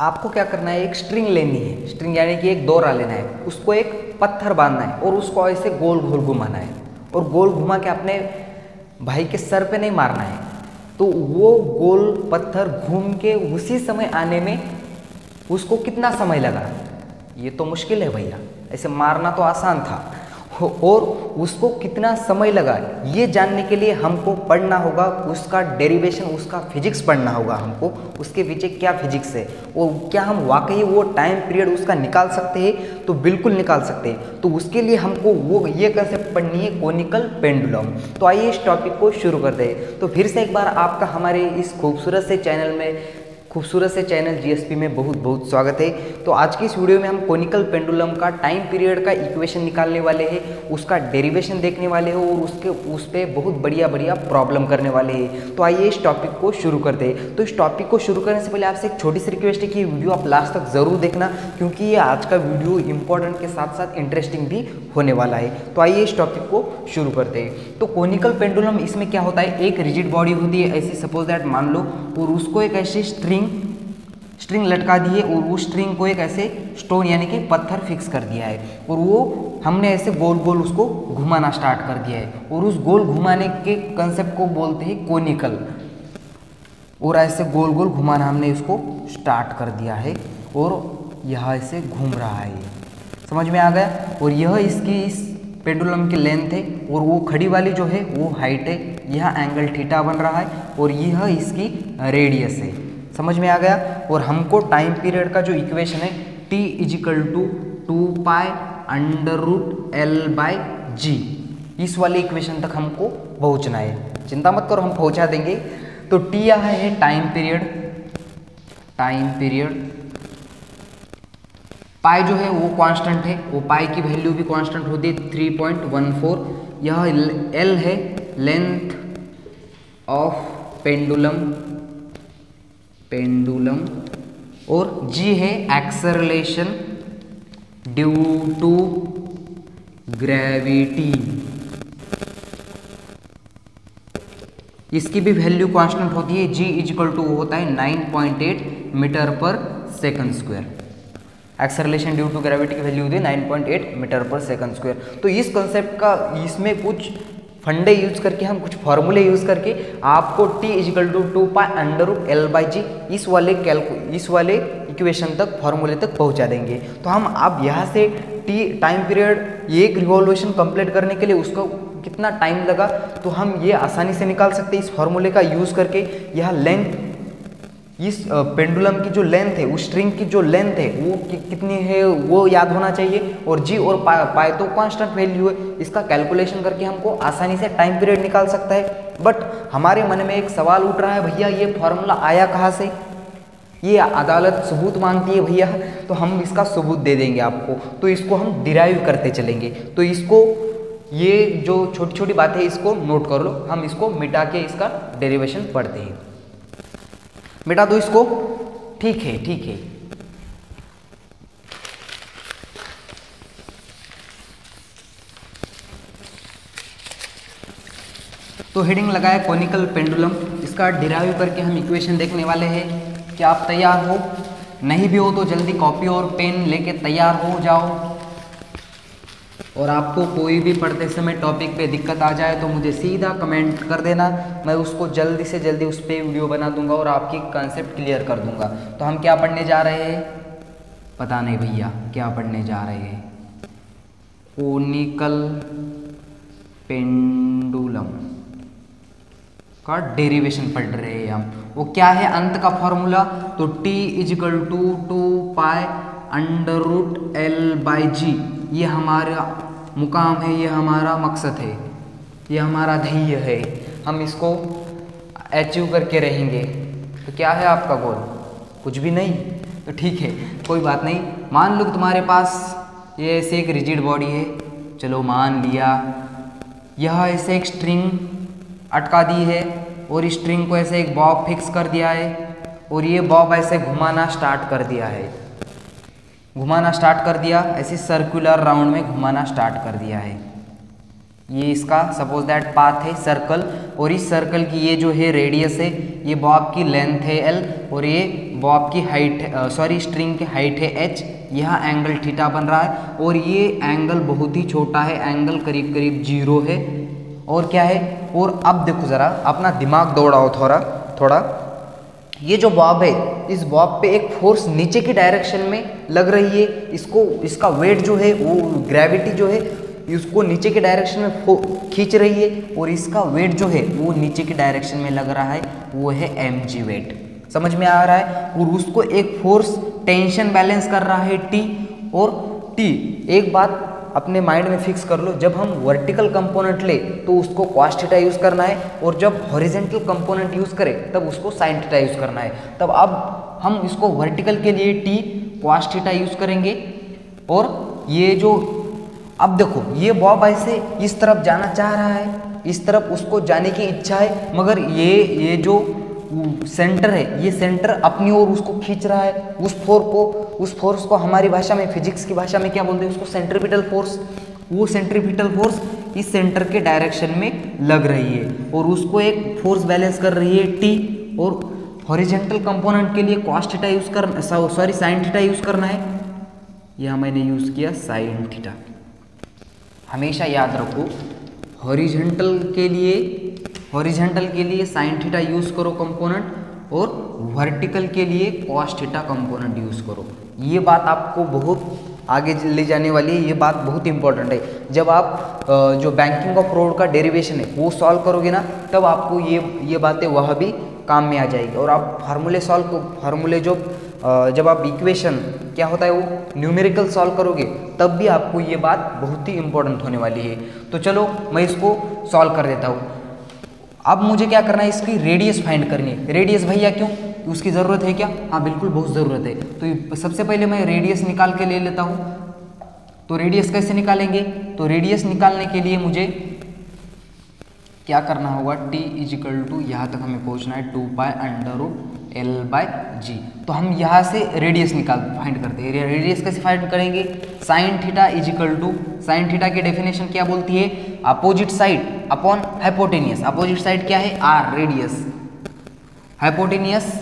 आपको क्या करना है, एक स्ट्रिंग लेनी है, स्ट्रिंग यानी कि एक डोरा लेना है, उसको एक पत्थर बांधना है और उसको ऐसे गोल गोल घुमाना है और गोल घुमा के अपने भाई के सर पे नहीं मारना है। तो वो गोल पत्थर घूम के उसी समय आने में उसको कितना समय लगा, ये तो मुश्किल है भैया। ऐसे मारना तो आसान था और उसको कितना समय लगा, ये जानने के लिए हमको पढ़ना होगा उसका डेरिवेशन, उसका फिजिक्स पढ़ना होगा हमको, उसके पीछे क्या फिजिक्स है और क्या हम वाकई वो टाइम पीरियड उसका निकाल सकते हैं। तो बिल्कुल निकाल सकते हैं। तो उसके लिए हमको वो ये कंसेप्ट पढ़नी है, कोनिकल पेंडुलम। तो आइए इस टॉपिक को शुरू कर दें। तो फिर से एक बार आपका हमारे इस खूबसूरत से चैनल जीएसपी में बहुत बहुत स्वागत है। तो आज की इस वीडियो में हम कोनिकल पेंडुलम का टाइम पीरियड का इक्वेशन निकालने वाले हैं, उसका डेरिवेशन देखने वाले हैं और उस पर बहुत बढ़िया प्रॉब्लम करने वाले हैं। तो आइए इस टॉपिक को शुरू करते हैं। तो इस टॉपिक को शुरू करने से पहले आपसे एक छोटी सी रिक्वेस्ट है कि वीडियो आप लास्ट तक ज़रूर देखना, क्योंकि ये आज का वीडियो इंपॉर्टेंट के साथ साथ इंटरेस्टिंग भी होने वाला है। तो आइए इस टॉपिक को शुरू करते हैं। तो कोनिकल पेंडुलम, इसमें क्या होता है, एक रिजिड बॉडी होती है ऐसी, सपोज दैट मान लो, और उसको एक ऐसी स्ट्रिंग लटका दी है और उस स्ट्रिंग को एक ऐसे स्टोन यानी कि पत्थर फिक्स कर दिया है और वो हमने ऐसे गोल गोल उसको घुमाना स्टार्ट कर दिया है और उस गोल घुमाने के कंसेप्ट को बोलते हैं कोनिकल। और ऐसे गोल गोल घुमाना हमने इसको स्टार्ट कर दिया है और यह ऐसे घूम रहा है, समझ में आ गया। और यह इसकी इस पेंडुलम की लेंथ है और वो खड़ी वाली जो है वो हाइट है, यह एंगल थीटा बन रहा है और यह इसकी रेडियस है, समझ में आ गया। और हमको टाइम पीरियड का जो इक्वेशन है t = 2π√L/g, इस वाले इक्वेशन तक हमको पहुंचना है। चिंता मत करो, हम पहुंचा देंगे। तो t यह है टाइम पीरियड, पाई जो है वो कांस्टेंट है, वो पाई की वैल्यू भी कांस्टेंट होती है 3.14। यह L है लेंथ ऑफ पेंडुलम और G है एक्सेलरेशन ड्यू टू ग्रेविटी, इसकी भी वैल्यू कांस्टेंट होती है। G = होता है 9.8 मीटर पर second square. Acceleration due to gravity की वैल्यू होती है 9.8 मीटर पर सेकंड स्क्वायर। तो इस कंसेप्ट का, इसमें कुछ फंडे यूज करके, हम कुछ फॉर्मूले यूज करके आपको t = 2π√L/g इस वाले इक्वेशन तक, फॉर्मूले तक पहुंचा देंगे। तो हम अब यहाँ से टाइम पीरियड एक रिवॉल्यूशन कंप्लीट करने के लिए उसको कितना टाइम लगा, तो हम ये आसानी से निकाल सकते हैं इस फॉर्मूले का यूज करके। यह लेंथ, इस पेंडुलम की जो लेंथ है, उस स्ट्रिंग की जो लेंथ है वो कितनी है वो याद होना चाहिए और जी और पाई तो कांस्टेंट वैल्यू है, इसका कैलकुलेशन करके हमको आसानी से टाइम पीरियड निकाल सकता है। बट हमारे मन में एक सवाल उठ रहा है, भैया ये फॉर्मूला आया कहाँ से, ये अदालत सबूत मांगती है भैया, तो हम इसका सबूत दे देंगे आपको। तो इसको हम डिराइव करते चलेंगे। तो इसको, ये जो छोटी छोटी बातें है इसको नोट कर लो, हम इसको मिटा के इसका डेरिवेशन पढ़ते हैं। मिटा दो इसको, ठीक है। तो हेडिंग लगाया कोनिकल पेंडुलम, इसका डिराइव करके हम इक्वेशन देखने वाले हैं। क्या आप तैयार हो? नहीं भी हो तो जल्दी कॉपी और पेन लेके तैयार हो जाओ। और आपको कोई भी पढ़ते समय टॉपिक पे दिक्कत आ जाए तो मुझे सीधा कमेंट कर देना, मैं उसको जल्दी से जल्दी उस पर वीडियो बना दूंगा और आपकी कंसेप्ट क्लियर कर दूंगा। तो हम क्या पढ़ने जा रहे हैं, पता नहीं भैया क्या पढ़ने जा रहे हैं, कोनिकल पेंडुलम का डेरिवेशन पढ़ रहे हैं हम। वो क्या है अंत का फॉर्मूला, तो t = 2π√L/g, ये हमारा मुकाम है, ये हमारा मकसद है, ये हमारा ध्येय है, हम इसको अचीव करके रहेंगे। तो क्या है आपका गोल? कुछ भी नहीं, तो ठीक है, कोई बात नहीं। मान लो कि तुम्हारे पास ये ऐसे एक रिजिड बॉडी है, चलो मान लिया, यह ऐसे एक स्ट्रिंग अटका दी है और इस स्ट्रिंग को ऐसे एक बॉब फिक्स कर दिया है और ये बॉब ऐसे घुमाना स्टार्ट कर दिया है, ऐसे सर्कुलर राउंड में घुमाना स्टार्ट कर दिया है। ये इसका सपोज दैट पाथ है सर्कल, और इस सर्कल की ये जो है रेडियस है, ये बॉब की लेंथ है L और ये बॉब की हाइट स्ट्रिंग की हाइट है h, यह एंगल थीटा बन रहा है और ये एंगल बहुत ही छोटा है, एंगल करीब करीब 0 है। और क्या है, और अब देखो ज़रा अपना दिमाग दौड़ाओ थोड़ा। ये जो बॉब है, इस बॉब पे एक फोर्स नीचे की डायरेक्शन में लग रही है, इसका वेट जो है वो ग्रेविटी जो है इसको नीचे के डायरेक्शन में खींच रही है और इसका वेट जो है वो नीचे की डायरेक्शन में लग रहा है, वो है mg वेट। समझ में आ रहा है। और उसको एक फोर्स टेंशन बैलेंस कर रहा है T। और T एक बात अपने माइंड में फिक्स कर लो, जब हम वर्टिकल कंपोनेंट ले तो उसको cos थीटा यूज़ करना है और जब हॉरिजेंटल कंपोनेंट यूज़ करें तब उसको sin थीटा यूज़ करना है। तब अब हम इसको वर्टिकल के लिए T cos थीटा यूज़ करेंगे। और ये जो अब देखो ये बॉब ऐसे इस तरफ जाना चाह रहा है, इस तरफ उसको जाने की इच्छा है, मगर ये जो सेंटर है, ये सेंटर अपनी ओर उसको खींच रहा है। उस फोर्स को हमारी भाषा में, फिजिक्स की भाषा में क्या बोलते हैं, उसको सेंट्रीपिटल फोर्स। वो सेंट्रीपिटल फोर्स इस सेंटर के डायरेक्शन में लग रही है और उसको एक फोर्स बैलेंस कर रही है T। और हॉरिजेंटल कंपोनेंट के लिए cos थीटा यूज़ करना, sin थीटा यूज़ करना है। यह मैंने यूज़ किया sin थीटा। हमेशा याद रखो, हॉरिजेंटल के लिए sin थीटा यूज़ करो कंपोनेंट और वर्टिकल के लिए cos थीटा कंपोनेंट यूज़ करो। ये बात आपको बहुत आगे ले जाने वाली है, ये बात बहुत इंपॉर्टेंट है। जब आप जो बैंकिंग ऑफ रोड का डेरिवेशन है वो सॉल्व करोगे ना, तब आपको ये बातें वह भी काम में आ जाएगी। और आप फार्मूले जब आप इक्वेशन क्या होता है वो न्यूमेरिकल सॉल्व करोगे तब भी आपको ये बात बहुत ही इंपॉर्टेंट होने वाली है। तो चलो मैं इसको सॉल्व कर देता हूँ। अब मुझे क्या करना है, इसकी रेडियस फाइंड करनी है। रेडियस भैया क्यों, उसकी ज़रूरत है क्या? हाँ बिल्कुल बहुत ज़रूरत है। तो सबसे पहले मैं रेडियस निकाल के ले लेता हूँ। तो रेडियस कैसे निकालेंगे? तो रेडियस निकालने के लिए मुझे क्या करना होगा, t इजिकल टू यहाँ तक हमें पहुँचना है 2π√L/g। तो हम यहाँ से रेडियस फाइंड करते हैं। रेडियस कैसे फाइंड करेंगे? Sine theta equal to, sine theta की डेफिनेशन क्या बोलती है? Opposite side upon hypotenuse. Opposite side क्या है? r, radius. Hypotenuse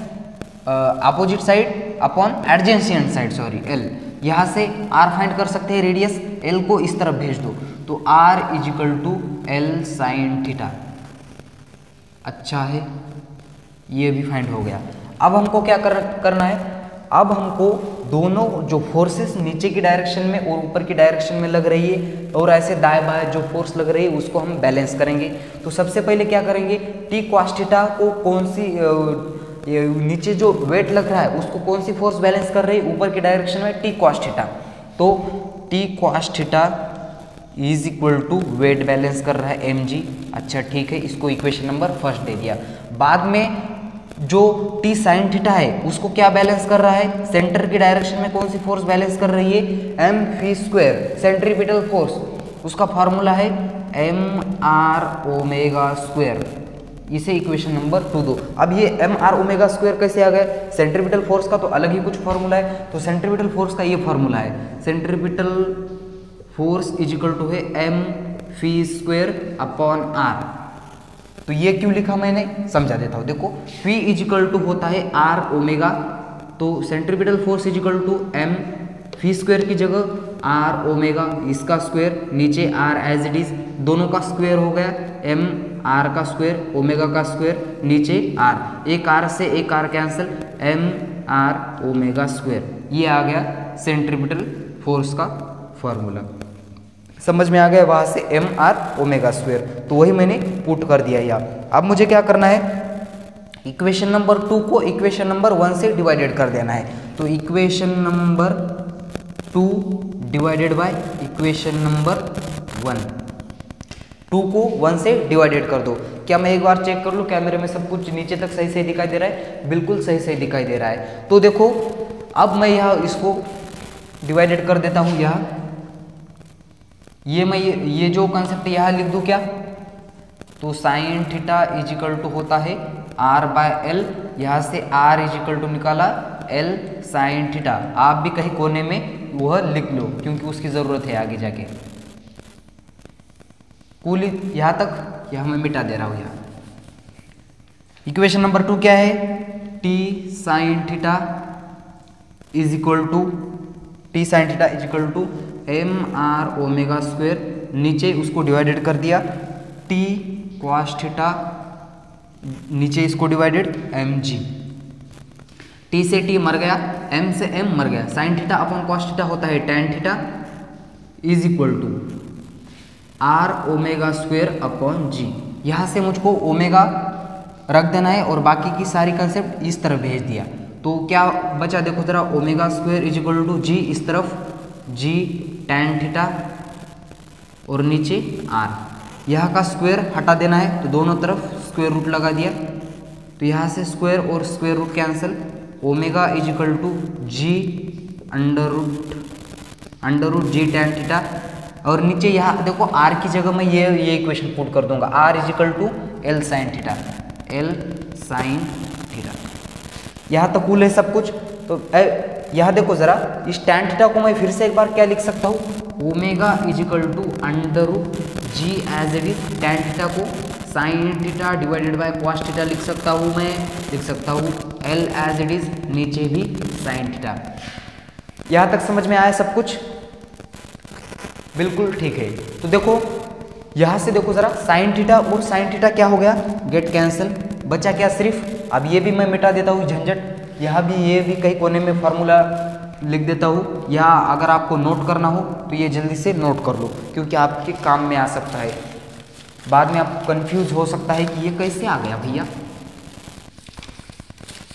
opposite side upon adjacent side, L। यहाँ से r फाइंड कर सकते हैं रेडियस, L को इस तरफ भेज दो तो r equal to L sine theta. अच्छा है, ये भी फाइंड हो गया। अब हमको क्या करना है? अब हमको दोनों जो फोर्सेस नीचे की डायरेक्शन में और ऊपर की डायरेक्शन में लग रही है और ऐसे दाएं बाएं जो फोर्स लग रही है उसको हम बैलेंस करेंगे। तो सबसे पहले क्या करेंगे, t cos थीटा को कौन सी नीचे जो वेट लग रहा है उसको कौन सी फोर्स बैलेंस कर रही है? ऊपर की डायरेक्शन में t cos थीटा। तो t cos theta is equal to weight balance कर रहा है mg। अच्छा ठीक है, इसको इक्वेशन नंबर फर्स्ट दे दिया। बाद में जो t साइन थीटा है उसको क्या बैलेंस कर रहा है? सेंटर की डायरेक्शन में कौन सी फोर्स बैलेंस कर रही है? mv², centripetal force. उसका फॉर्मूला है mr⍵²। इसे इक्वेशन नंबर 2 दो। अब ये mr⍵² कैसे आ गया? सेंट्रीपिटल फोर्स का तो अलग ही कुछ फॉर्मूला है। तो सेंट्रीपिटल फोर्स का ये फॉर्मूला है, सेंट्रीपिटल फोर्स इजिकल टू है mv²/r। तो ये क्यों लिखा मैंने, समझा देता हूँ। देखो v इजिकल टू होता है r⍵, तो centripetal force is equal to mv² की जगह r⍵, इसका स्क्वायर, नीचे r एज इट इज, दोनों का स्क्वायर हो गया mr का स्क्वायर, ओमेगा का स्क्वायर, नीचे r, एक r से एक r कैंसिल, mr⍵²। ये आ गया सेंट्रीपिटल फोर्स का फॉर्मूला। समझ में आ गया वहाँ से mr⍵²। तो वही मैंने पुट कर दिया यहाँ। अब मुझे क्या करना है, इक्वेशन नंबर 2 को इक्वेशन नंबर 1 से डिवाइडेड कर देना है। तो equation number 2 divided by equation number 1, 2 को 1 से डिवाइडेड कर दो। क्या मैं एक बार चेक कर लूँ कैमरे में सब कुछ नीचे तक सही सही दिखाई दे रहा है? बिल्कुल सही सही दिखाई दे रहा है। तो देखो अब मैं यहाँ इसको डिवाइडेड कर देता हूँ। यहाँ ये जो कंसेप्ट यहाँ लिख दूँ क्या? तो साइन थीटा इजिकल टू होता है r/L। यहाँ से r इजिकल टू निकाला L साइन थीटा। आप भी कहीं कोने में वह लिख लो क्योंकि उसकी ज़रूरत है आगे जाके। कुल यहाँ तक, यह मैं मिटा दे रहा हूँ। यहाँ इक्वेशन नंबर 2 क्या है? T sine theta is equal to M R omega square, नीचे उसको डिवाइडेड कर दिया टी कॉस थीटा, नीचे इसको डिवाइडेड एम जी, टी से टी मर गया, एम से एम मर गया, sine theta upon cos theta होता है tan theta is equal to r omega square upon g. यहाँ से मुझको ओमेगा रख देना है और बाकी की सारी कंसेप्ट इस तरफ भेज दिया, तो क्या बचा देखो जरा, omega square is equal to g, इस तरफ जी टेन थीटा और नीचे आर, यहाँ का स्क्वायर हटा देना है तो दोनों तरफ स्क्वायर रूट लगा दिया, तो यहाँ से स्क्वायर और square root cancel, omega is equal to G under root G tan theta, और नीचे यहाँ देखो आर की जगह मैं ये इक्वेशन पुट कर दूंगा, R is equal to L sine theta, L sine theta. यहाँ तक कूल है सब कुछ। तो यहाँ देखो जरा, इस टैन थीटा को मैं फिर से एक बार क्या लिख सकता हूँ, omega is equal to under root g as it is, tan theta को sine theta divided by cos theta लिख सकता हूँ, मैं लिख सकता हूँ एल एज इट इज, नीचे भी साइन थीटा। यहाँ तक समझ में आया सब कुछ? बिल्कुल ठीक है। तो देखो यहाँ से देखो जरा, साइन थीटा और साइन थीटा क्या हो गया, गेट कैंसिल, बचा क्या सिर्फ, अब ये भी मैं मिटा देता हूँ झंझट, यहाँ भी ये भी कहीं कोने में फार्मूला लिख देता हूँ, या अगर आपको नोट करना हो तो ये जल्दी से नोट कर लो, क्योंकि आपके काम में आ सकता है, बाद में आप कंफ्यूज हो सकता है कि ये कैसे आ गया भैया।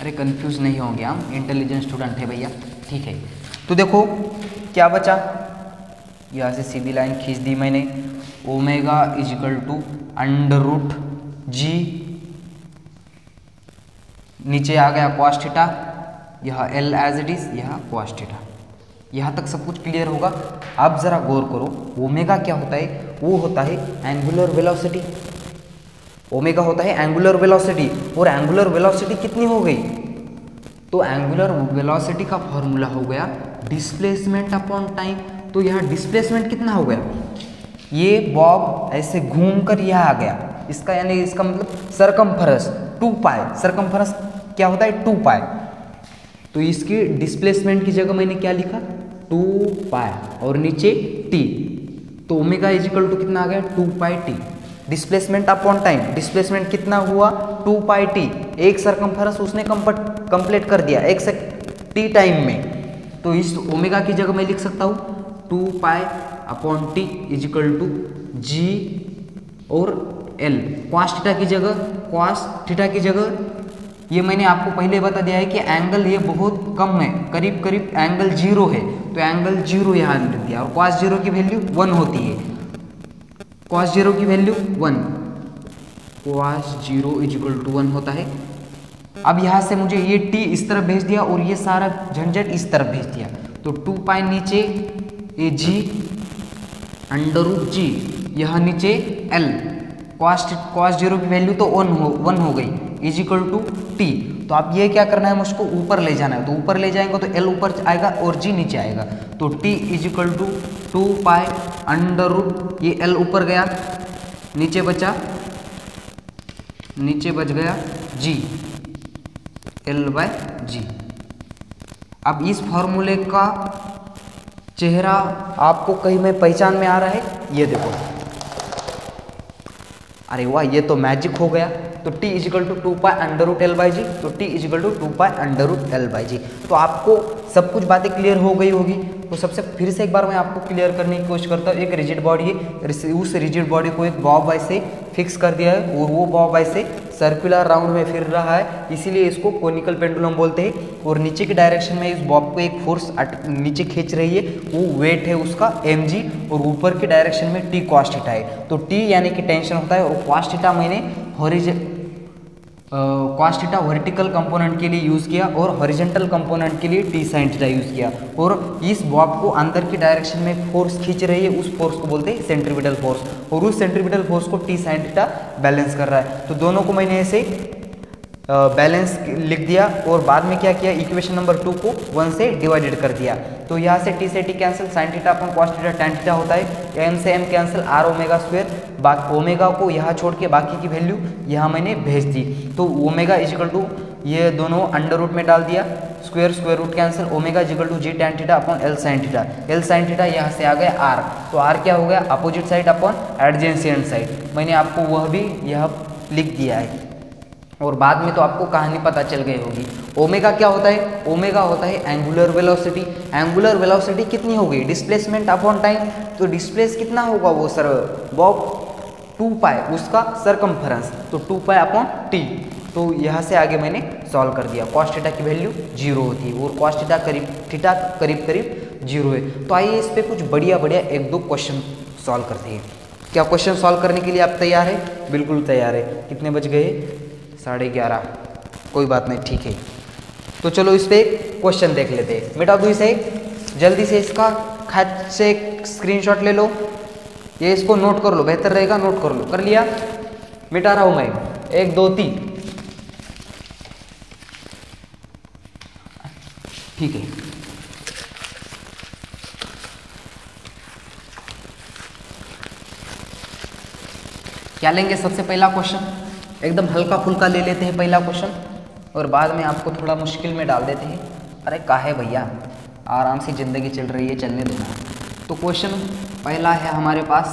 अरे कंफ्यूज नहीं होंगे, हम इंटेलिजेंट स्टूडेंट है भैया, ठीक है। तो देखो क्या बचा, यहाँ से सीधी लाइन खींच दी मैंने, omega is equal to under root g, नीचे आ गया कॉस थीटा, यह एल एज इट इज, यह कॉस थीटा। यहाँ तक सब कुछ क्लियर होगा। अब जरा गौर करो, ओमेगा क्या होता है, वो होता है एंगुलर वेलोसिटी, ओमेगा होता है एंगुलर वेलोसिटी, और एंगुलर वेलोसिटी कितनी हो गई, तो एंगुलर वेलोसिटी का फॉर्मूला हो गया डिस्प्लेसमेंट अपॉन टाइम। तो यहाँ डिस्प्लेसमेंट कितना हो गया, ये बॉब ऐसे घूमकर यह आ गया, इसका यानी इसका मतलब सरकमफेरेंस 2 पाई, सरकमफेरेंस क्या होता है 2 पाई, तो इसकी डिस्प्लेसमेंट की जगह मैंने क्या लिखा 2 पाई और नीचे टी, तो ओमेगा इज इक्वल टू कितना आ गया 2 pi t, displacement upon time, displacement कितना हुआ 2 पाई टी, एक सरकमफेरेंस उसने कंप्लीट कर दिया एक टी टाइम में, तो इस ओमेगा की जगह मैं लिख सकता हूँ 2 pi upon t is equal to g और एल, कॉस थीटा की जगह, कॉस थीटा की जगह ये मैंने आपको पहले बता दिया है कि एंगल ये बहुत कम है, करीब करीब एंगल 0 है, तो एंगल 0 यहाँ लिख दिया, और कॉस 0 की वैल्यू 1 होती है, कॉस 0 की value 1, cos 0 is equal to 1 होता है। अब यहाँ से मुझे ये टी इस तरफ भेज दिया और ये सारा झंझट इस तरफ भेज दिया, तो 2 पाई नीचे ए जी अंडर रूट जी, यहाँ नीचे एल, कॉस 0 की वैल्यू तो 1 हो गई इज इक्वल टू टी। तो आप ये क्या करना है, मुझको ऊपर ले जाना है, तो ऊपर ले जाएंगे तो एल ऊपर आएगा और जी नीचे आएगा, तो T is equal to 2 pi under root, ये एल ऊपर गया, नीचे बच गया जी, एल बाय जी। अब इस फॉर्मूले का चेहरा आपको कहीं में पहचान में आ रहा है, ये देखो, अरे वाह ये तो मैजिक हो गया। तो t is equal to 2 pi under root l by g, तो t is equal to 2 pi under root l by g. तो आपको सब कुछ बातें क्लियर हो गई होगी। तो सबसे फिर से एक बार मैं आपको क्लियर करने की कोशिश करता हूँ। एक रिजिड बॉडी है, उस रिजिड बॉडी को एक बॉब ऐसे फिक्स कर दिया है और वो बॉब ऐसे सर्कुलर राउंड में फिर रहा है, इसीलिए इसको कोनिकल पेंडुलम बोलते हैं। और नीचे की डायरेक्शन में इस बॉब को एक फोर्स नीचे खींच रही है, वो वेट है उसका mg, और ऊपर की डायरेक्शन में t cos थीटा है। तो t यानी कि टेंशन होता है, और cos थीटा मैंने cos थीटा वर्टिकल कंपोनेंट के लिए यूज़ किया और हॉरिजॉन्टल कंपोनेंट के लिए t sin थीटा यूज़ किया। और इस बॉब को अंदर की डायरेक्शन में फोर्स खींच रही है, उस फोर्स को बोलते हैं सेंट्रीपिटल फोर्स, और उस सेंट्रीपिटल फोर्स को t sin थीटा बैलेंस कर रहा है। तो दोनों को मैंने ऐसे बैलेंस लिख दिया और बाद में क्या किया, इक्वेशन नंबर 2 को 1 से डिवाइडेड कर दिया। तो यहाँ से t से t cancel, sin theta upon cos theta tan theta होता है, m से m cancel, r omega square, omega को यहाँ छोड़ के बाकी की वैल्यू यहाँ मैंने भेज दी। तो ओमेगा इज इक्वल टू ये दोनों अंडर रूट में डाल दिया, square square root cancel, omega equal to G tan theta upon L sine theta, L sine theta यहाँ से आ गया आर, तो आर क्या हो गया opposite side upon adjacent side. मैंने आपको वह भी यह लिख दिया है और बाद में तो आपको कहानी पता चल गई होगी। ओमेगा क्या होता है, ओमेगा होता है एंगुलर वेलोसिटी। एंगुलर वेलोसिटी कितनी हो गई डिस्प्लेसमेंट अपॉन टाइम, तो डिस्प्लेस कितना होगा वो सर बॉब 2 पाई उसका सरकमफरेंस, तो 2 पाई अपॉन टी। तो यहाँ से आगे मैंने सॉल्व कर दिया। कॉस थीटा की वैल्यू 0 होती है और कॉस थीटा करीब करीब 0 है। तो आइए इस पर कुछ बढ़िया बढ़िया 1-2 क्वेश्चन सॉल्व करते हैं। क्या क्वेश्चन सॉल्व करने के लिए आप तैयार है? बिल्कुल तैयार है। कितने बज गए? 11:30। कोई बात नहीं, ठीक है। तो चलो इस पे क्वेश्चन देख लेते हैं। मिटा दो इसे जल्दी से, इसका खाट से स्क्रीनशॉट ले लो, ये इसको नोट कर लो, बेहतर रहेगा नोट कर लो। कर लिया? मिटा रहा हूं मैं। 1 2 3 ठीक है। क्या लेंगे सबसे पहला क्वेश्चन? एकदम हल्का फुल्का ले लेते हैं पहला क्वेश्चन और बाद में आपको थोड़ा मुश्किल में डाल देते हैं। अरे काहे भैया, आराम से ज़िंदगी चल रही है, चलने दो ना। तो क्वेश्चन पहला है हमारे पास,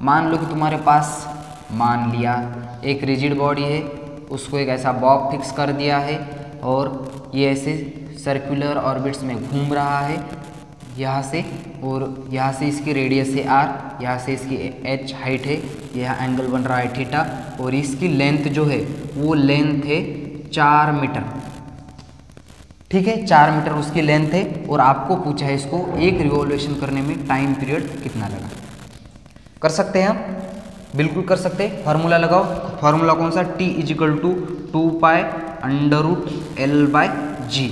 मान लो कि तुम्हारे पास मान लिया एक रिजिड बॉडी है, उसको एक ऐसा बॉब फिक्स कर दिया है और ये ऐसे सर्कुलर ऑर्बिट्स में घूम रहा है यहाँ से, और यहाँ से इसकी रेडियस है r, यहाँ से इसकी h हाइट है, यह एंगल बन रहा है थीटा, और इसकी लेंथ जो है वो लेंथ है 4 मीटर। ठीक है, 4 मीटर उसकी लेंथ है और आपको पूछा है इसको एक रिवॉल्यूशन करने में टाइम पीरियड कितना लगा। कर सकते हैं हम? बिल्कुल कर सकते हैं। फार्मूला लगाओ। फार्मूला कौन सा? T is equal to 2 pi under root L/G।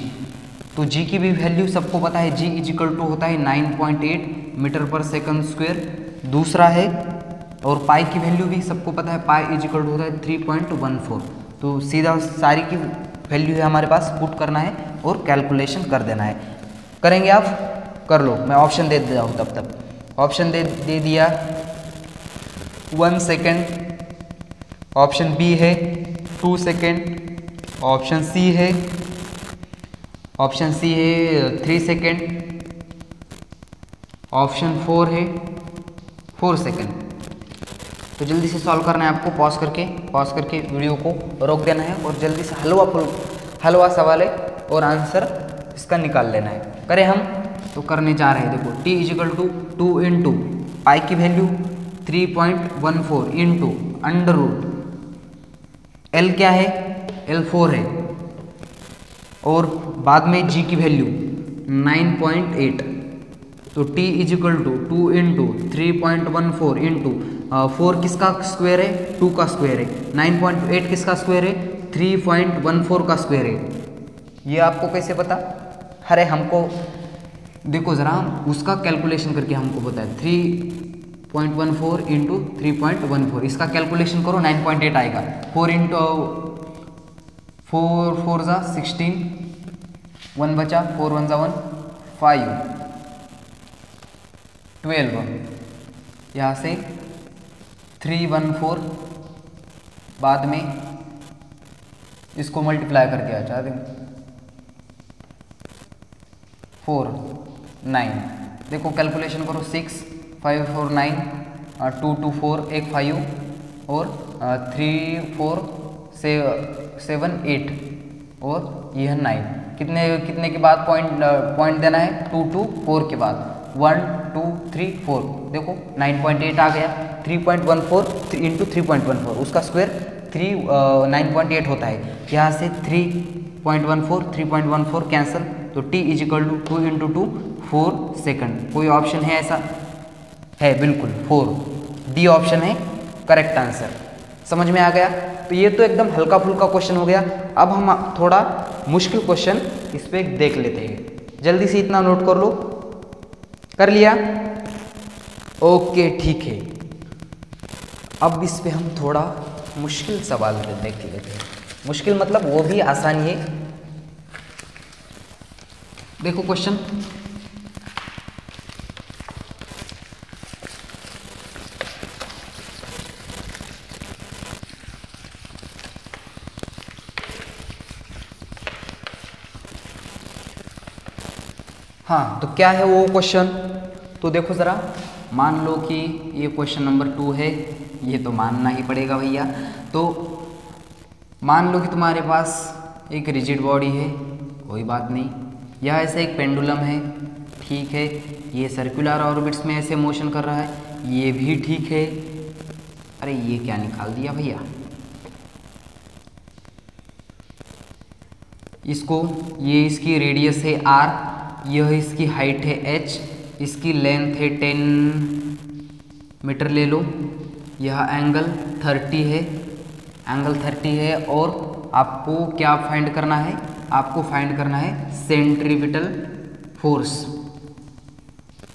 तो G की भी वैल्यू सबको पता है, G इजिकल टू होता है 9.8 मीटर पर सेकंड स्क्वायर। दूसरा है, और पाई की वैल्यू भी सबको पता है, पाई इजिकल टू होता है 3.14। तो सीधा सारी की वैल्यू है हमारे पास, पुट करना है और कैलकुलेशन कर देना है। करेंगे आप? कर लो, मैं ऑप्शन दे देता हूँ तब तक। ऑप्शन दे दिया 1 सेकेंड, ऑप्शन बी है 2 सेकेंड, ऑप्शन सी है 3 सेकेंड, ऑप्शन 4 है 4 सेकेंड। तो जल्दी से सॉल्व करना है आपको, पॉज करके वीडियो को रोक देना है और जल्दी से हलवा सवाल है और आंसर इसका निकाल लेना है। करें हम? तो करने जा रहे हैं। देखो T is equal to 2 into pi की value 3.14 into under root L क्या है? L 4 है, और बाद में G की वैल्यू 9.8। तो T is equal to 2 into 3.14 into 4 किसका स्क्वायर है? 2 का स्क्वायर है। 9.8 किसका स्क्वायर है? 3.14 का स्क्वायर है। ये आपको कैसे पता? अरे हमको देखो ज़रा, उसका कैलकुलेशन करके हमको पता है 3.14 इंटू 3.14, इसका कैलकुलेशन करो 9.8 आएगा। 4 इंटू 4 ज़ा 16, 1 बचा, 4 1 ज़ा 1, 5 12, यहाँ से 314, बाद में इसको मल्टीप्लाई करके आ चाहते 4 9। देखो कैलकुलेशन करो, 6 5 4 9, 2 2 4 1 5 और 3 4 7 8 और यह 9। कितने के बाद पॉइंट देना है? 2 2 4 के बाद 1 2 3 4। देखो 9.8 आ गया। 3.14 इंटू 3.14, उसका स्क्वायर 9.8 होता है। यहाँ से 3.14 3.14 कैंसिल, तो T is equal to 2 into 2 4 second. कोई ऑप्शन है ऐसा? है, बिल्कुल 4, डी ऑप्शन है करेक्ट आंसर। समझ में आ गया? तो ये तो एकदम हल्का फुल्का क्वेश्चन हो गया। अब हम थोड़ा मुश्किल क्वेश्चन इस पे देख लेते हैं। जल्दी से इतना नोट कर लो। कर लिया? ओके, ठीक है। अब इस पे हम थोड़ा मुश्किल सवाल देख लेते हैं। मुश्किल मतलब वो भी आसान है। देखो क्वेश्चन, हाँ, तो क्या है वो क्वेश्चन, तो देखो ज़रा, मान लो कि ये क्वेश्चन नंबर 2 है, ये तो मानना ही पड़ेगा भैया। तो मान लो कि तुम्हारे पास एक रिजिड बॉडी है, कोई बात नहीं, यह ऐसे एक पेंडुलम है, ठीक है, ये सर्कुलर ऑर्बिट्स में ऐसे मोशन कर रहा है, ये भी ठीक है। अरे ये क्या निकाल दिया भैया, इसको, ये इसकी रेडियस है r, यह इसकी हाइट है h, इसकी लेंथ है 10 मीटर ले लो, यह एंगल 30 है, एंगल 30 है। और आपको क्या फाइंड करना है, आपको फाइंड करना है सेंट्रीपिटल फोर्स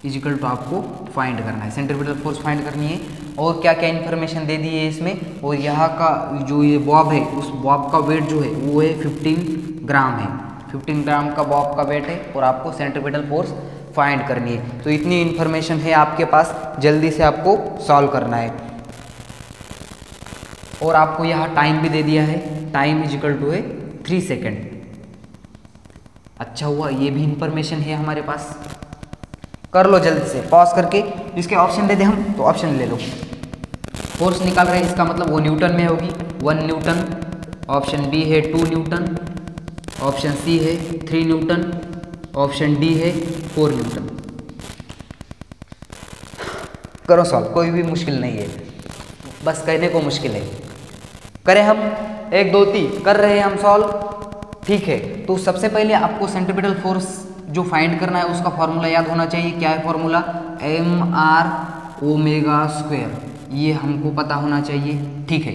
इजिकल टू, आपको फाइंड करना है सेंट्रीपिटल फोर्स फाइंड करनी है। और क्या क्या इन्फॉर्मेशन दे दी है इसमें, और यहाँ का जो ये बॉब है, उस बॉब का वेट जो है वो है 15 ग्राम है, 15 ग्राम का बॉब का वेट है, और आपको सेंट्रीपिटल फोर्स फाइंड करनी है। तो इतनी इन्फॉर्मेशन है आपके पास, जल्दी से आपको सॉल्व करना है। और आपको यहाँ टाइम भी दे दिया है, टाइम इजिकल टू है 3 सेकेंड। अच्छा हुआ ये भी इंफॉर्मेशन है हमारे पास, कर लो जल्दी से, पॉज करके इसके ऑप्शन दे दे हम, तो ऑप्शन ले लो। फोर्स निकाल रहे हैं, इसका मतलब वो न्यूटन में होगी, 1 न्यूटन, ऑप्शन बी है 2 न्यूटन, ऑप्शन सी है 3 न्यूटन, ऑप्शन डी है 4 न्यूटन। करो सॉल्व, कोई भी मुश्किल नहीं है, बस कहने को मुश्किल है। करें हम 1 2 3 कर रहे हैं हम सॉल्व, ठीक है। तो सबसे पहले आपको सेंट्रीपिटल फोर्स जो फाइंड करना है उसका फॉर्मूला याद होना चाहिए। क्या है फॉर्मूला, mr ओमेगा स्क्वायर, ये हमको पता होना चाहिए, ठीक है।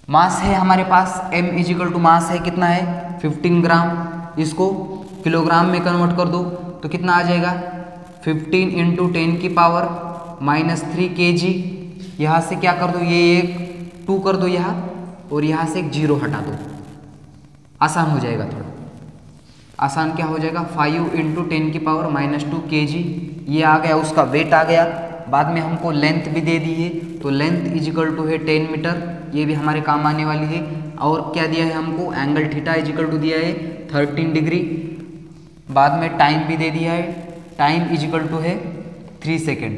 मास है हमारे पास, m इजिकल टू मास है, कितना है 15 ग्राम, इसको किलोग्राम में कन्वर्ट कर दो तो कितना आ जाएगा 15 × 10 की पावर -3 kg। यहाँ से क्या कर दो, ये एक 2 कर दो यहाँ, और यहाँ से एक 0 हटा दो, आसान हो जाएगा, थोड़ा आसान क्या हो जाएगा, 5 × 10 की पावर -2 kg, ये आ गया, उसका वेट आ गया। बाद में हमको लेंथ भी दे दी है, तो लेंथ इजिकल टू है 10 मीटर, ये भी हमारे काम आने वाली है। और क्या दिया है हमको, एंगल थीटा इजिकल टू दिया है 13 डिग्री। बाद में टाइम भी दे दिया है, टाइम इजिकल टू है 3 सेकेंड,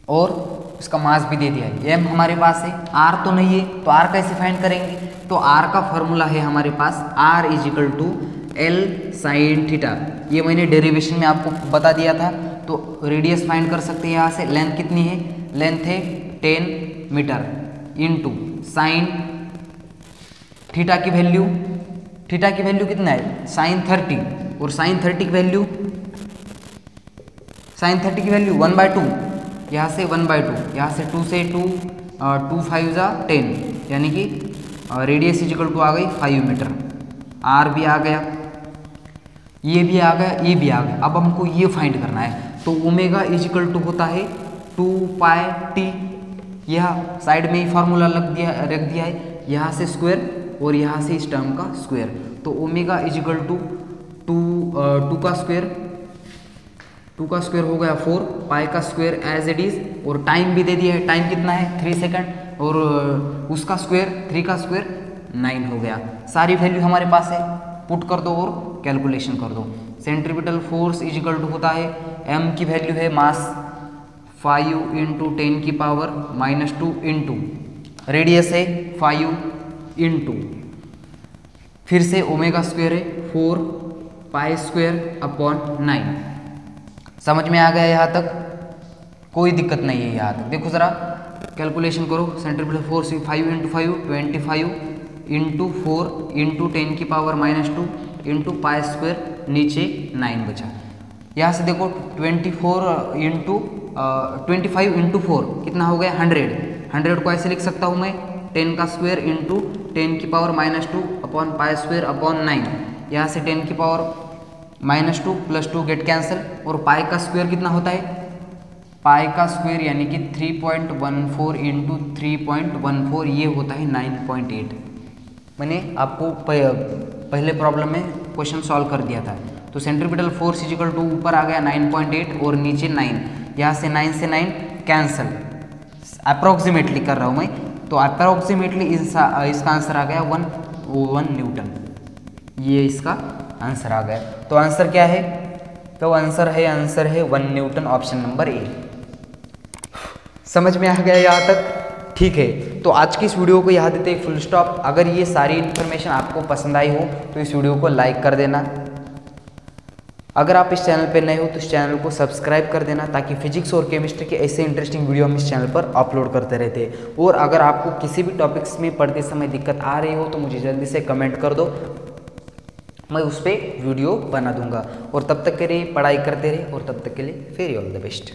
और उसका मास भी दे दिया है। m हमारे पास है, r तो नहीं है, तो r कैसे फाइंड करेंगे, तो r का फॉर्मूला है हमारे पास r equal to L sine theta, ये मैंने डेरिवेशन में आपको बता दिया था। तो रेडियस फाइंड कर सकते हैं यहाँ से, लेंथ कितनी है, लेंथ है 10 मीटर, इनटू साइन थीटा की वैल्यू, थीटा की वैल्यू कितना है साइन 30, और साइन 30 की वैल्यू, साइन 30 की वैल्यू 1/2, यहाँ से 1/2, यहाँ से 2 से 2 2 5 जा 10, यानी कि रेडियस इजिकल टू आ गई 5 मीटर। आर भी आ गया, ये भी आ गया, ये भी आ गया। अब हमको ये फाइंड करना है, तो ओमेगा इजिकल टू होता है 2πt, यह साइड में ही फार्मूला रख दिया है, यहाँ से स्क्वायर और यहाँ से इस टर्म का स्क्वायर। तो ओमेगा इजिकल टू 2 का स्क्वायर, 2 का स्क्वायर हो गया 4, पाई का स्क्वायर एज इट इज, और टाइम भी दे दिया है, टाइम कितना है 3 सेकंड, और उसका स्क्वायर 3 का स्क्वायर 9 हो गया। सारी वैल्यू हमारे पास है, पुट कर दो और कैलकुलेशन कर दो। सेंट्रीपिटल फोर्स इजिकल टू होता है, m की वैल्यू है मास 5 × 10 की पावर -2 इंटू रेडियस है 5 इंटू, फिर से ओमेगा स्क्वायर है 4 पाई स्क्वायर अपॉन 9। समझ में आ गया यहाँ तक, कोई दिक्कत नहीं है यहाँ तक। देखो ज़रा कैलकुलेशन करो, सेंट्रीपिटल फोर्स 5 × 5 25 इंटू 4 इंटू 10 की पावर -2 इंटू पाई स्क्वायर, नीचे 9 बचा। यहाँ से देखो 25 इंटू 4 कितना हो गया 100, 100 को ऐसे लिख सकता हूँ मैं 10 का स्क्वायर इंटू 10 की power -2 upon pi square upon 9। यहाँ से 10 की पावर -2 + 2 गेट कैंसिल, और पाई का स्क्वायर कितना होता है, पाई का स्क्वायर यानी कि 3.14 इंटू 3.14, ये होता है 9.8। मैंने आपको पहले प्रॉब्लम में क्वेश्चन सॉल्व कर दिया था। तो सेंट्रीपिटल फोर्स इजिकल टू ऊपर आ गया 9.8 और नीचे 9, यहाँ से 9 से 9 कैंसिल, अप्रॉक्सीमेटली कर रहा हूँ मैं, तो अप्रॉक्सीमेटली इसका आंसर आ गया 1 न्यूटन। ये इसका आंसर आ गया। तो आंसर क्या है? तो आंसर है 1 न्यूटन, ऑप्शन नंबर ए। समझ में आ गया यहाँ तक? ठीक है, तो आज की इस वीडियो को यहाँ देते फुल स्टॉप। अगर ये सारी इन्फॉर्मेशन आपको पसंद आई हो तो इस वीडियो को लाइक कर देना। अगर आप इस चैनल पे नए हो तो इस चैनल को सब्सक्राइब कर देना, ताकि फिजिक्स और केमिस्ट्री के ऐसे इंटरेस्टिंग वीडियो हम इस चैनल पर अपलोड करते रहते हैं। और अगर आपको किसी भी टॉपिक्स में पढ़ते समय दिक्कत आ रही हो तो मुझे जल्दी से कमेंट कर दो, मैं उस पर वीडियो बना दूंगा। और तब तक के लिए पढ़ाई करते रहे, और तब तक के लिए वेरी ऑल द बेस्ट।